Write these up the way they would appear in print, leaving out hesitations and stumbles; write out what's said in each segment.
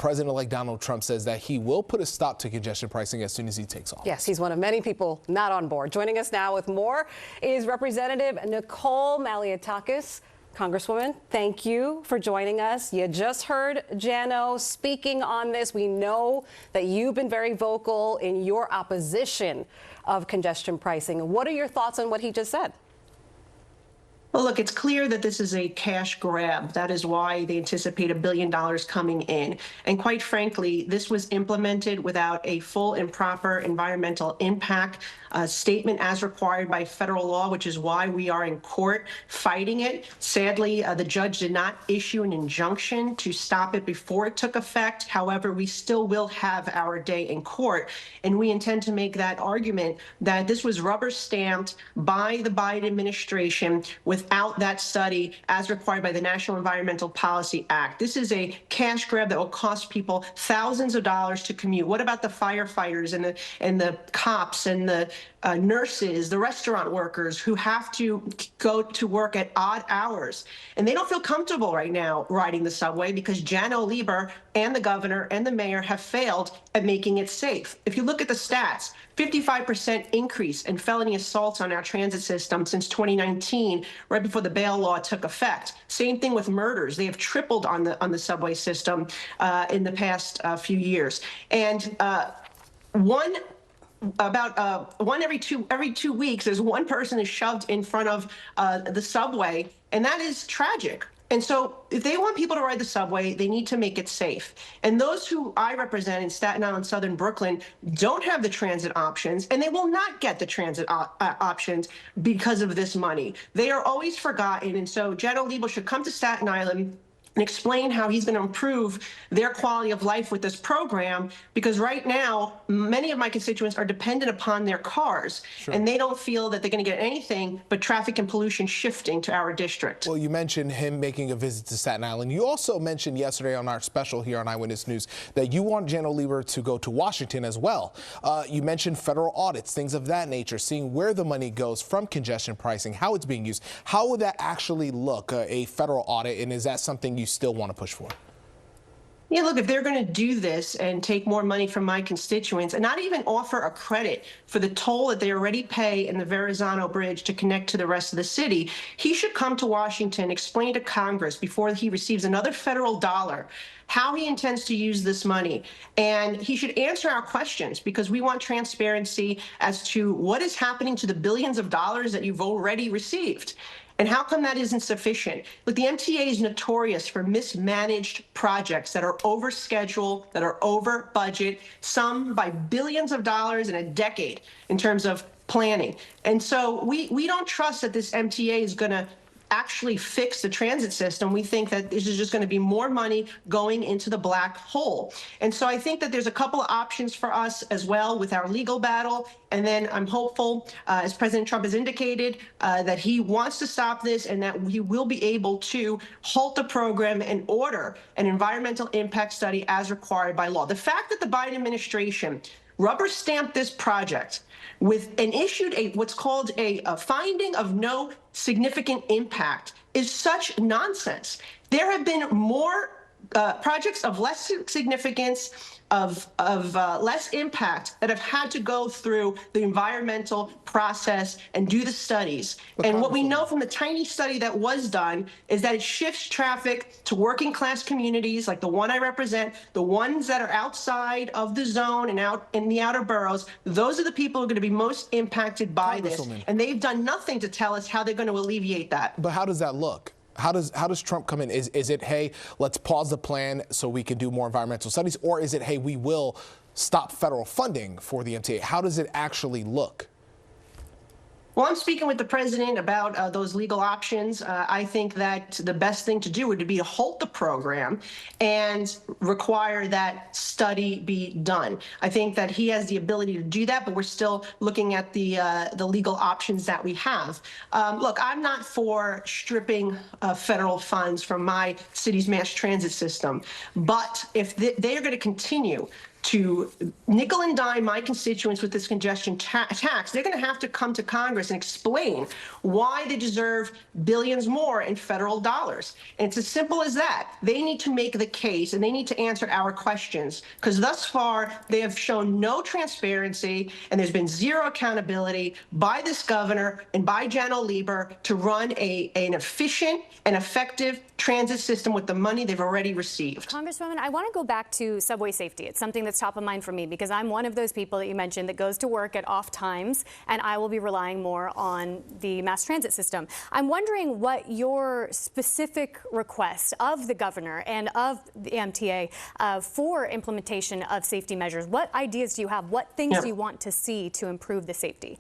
President-elect Donald Trump says that he will put a stop to congestion pricing as soon as he takes office. Yes, he's one of many people not on board. Joining us now with more is Representative Nicole Malliotakis. Congresswoman, thank you for joining us. You just heard Jano speaking on this. We know that you've been very vocal in your opposition of congestion pricing. What are your thoughts on what he just said? Well, look, it's clear that this is a cash grab. That is why they anticipate $1 billion coming in. And quite frankly, this was implemented without a full and proper environmental impact statement as required by federal law, which is why we are in court fighting it. Sadly, the judge did not issue an injunction to stop it before it took effect. However, we still will have our day in court. And we intend to make that argument that this was rubber stamped by the Biden administration without that study as required by the National Environmental Policy Act. This is a cash grab that will cost people thousands of dollars to commute. What about the firefighters and the cops and the nurses, the restaurant workers who have to go to work at odd hours? And they don't feel comfortable right now riding the subway because Jano Lieber and the governor and the mayor have failed at making it safe. If you look at the stats, 55% increase in felony assaults on our transit system since 2019, right before the bail law took effect. Same thing with murders. They have tripled on the subway system in the past few years. And one every two weeks, there's one person is shoved in front of the subway, and that is tragic. And so if they want people to ride the subway, they need to make it safe. And those who I represent in Staten Island, Southern Brooklyn, don't have the transit options, and they will not get the transit options because of this money. They are always forgotten. And so Jano Lieber should come to Staten Island and explain how he's going to improve their quality of life with this program, because right now, many of my constituents are dependent upon their cars, and they don't feel that they're going to get anything but traffic and pollution shifting to our district. Well, you mentioned him making a visit to Staten Island. You also mentioned yesterday on our special here on Eyewitness News that you want Jano Lieber to go to Washington as well. You mentioned federal audits, things of that nature, seeing where the money goes from congestion pricing, how it's being used. How would that actually look, a federal audit, and is that something you still want to push for? Yeah, look, if they're going to do this and take more money from my constituents and not even offer a credit for the toll that they already pay in the Verrazano Bridge to connect to the rest of the city, he should come to Washington, explain to Congress before he receives another federal dollar how he intends to use this money. And he should answer our questions, because we want transparency as to what is happening to the billions of dollars that you've already received. And how come that isn't sufficient? Look, the MTA is notorious for mismanaged projects that are over schedule, that are over budget, some by billions of dollars in a decade in terms of planning. And so we don't trust that this MTA is going to actually fix the transit system. We think that this is just going to be more money going into the black hole. And so I think that there's a couple of options for us as well with our legal battle. And then I'm hopeful, as President Trump has indicated, that he wants to stop this and that he will be able to halt the program and order an environmental impact study as required by law. The fact that the Biden administration rubber stamped this project and issued what's called a finding of no significant impact is such nonsense. There have been more projects of less significance, of less impact, that have had to go through the environmental process and do the studies. And what we know from the tiny study that was done is that it shifts traffic to working class communities like the one I represent, the ones that are outside of the zone and out in the outer boroughs. Those are the people who are going to be most impacted by this. And they've done nothing to tell us how they're going to alleviate that. But how does that look? How does Trump come in? Is it, hey, let's pause the plan so we can do more environmental studies? Or is it, hey, we will stop federal funding for the MTA? How does it actually look? Well, I'm speaking with the president about those legal options. I think that the best thing to do would be to halt the program and require that study be done. I think that he has the ability to do that, but we're still looking at the legal options that we have. Look, I'm not for stripping federal funds from my city's mass transit system, but if they are going to continue to nickel and dime my constituents with this congestion tax, they're going to have to come to Congress and explain why they deserve billions more in federal dollars. And it's as simple as that. They need to make the case, and they need to answer our questions, because thus far they have shown no transparency, and there's been zero accountability by this governor and by Janno Lieber to run an efficient and effective transit system with the money they've already received. Congresswoman, I want to go back to subway safety. It's something that's top of mind for me because I'm one of those people that you mentioned that goes to work at off times, and I will be relying more on the mass transit system. I'm wondering what your specific request of the governor and of the MTA for implementation of safety measures. What ideas do you have? What things do you want to see to improve the safety?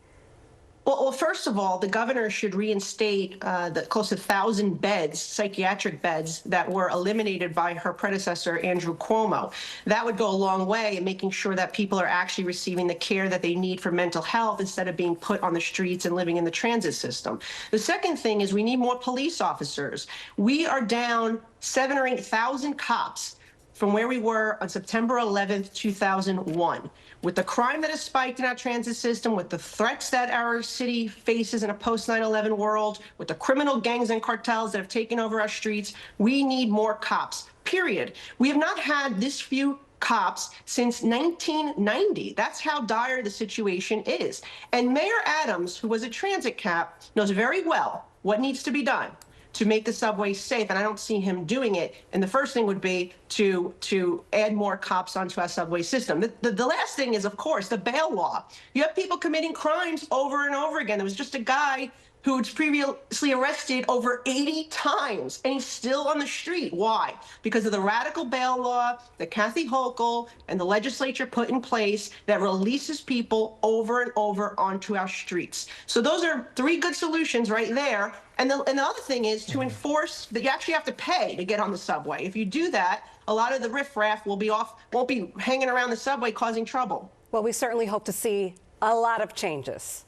Well, first of all, the governor should reinstate the close to 1,000 beds, psychiatric beds, that were eliminated by her predecessor, Andrew Cuomo. That would go a long way in making sure that people are actually receiving the care that they need for mental health instead of being put on the streets and living in the transit system. The second thing is we need more police officers. We are down 7,000 or 8,000 cops from where we were on September 11th, 2001. With the crime that has spiked in our transit system, with the threats that our city faces in a post-9/11 world, with the criminal gangs and cartels that have taken over our streets, we need more cops, period. We have not had this few cops since 1990. That's how dire the situation is. And Mayor Adams, who was a transit cap, knows very well what needs to be done to make the subway safe, and I don't see him doing it. And the first thing would be to add more cops onto our subway system. The last thing is, of course, the bail law. You have people committing crimes over and over again. There was just a guy who was previously arrested over 80 times, and he's still on the street. Why? Because of the radical bail law that Kathy Hochul and the legislature put in place that releases people over and over onto our streets. So those are three good solutions right there. And the other thing is to enforce that you actually have to pay to get on the subway. If you do that, a lot of the riffraff won't be hanging around the subway causing trouble. Well, we certainly hope to see a lot of changes.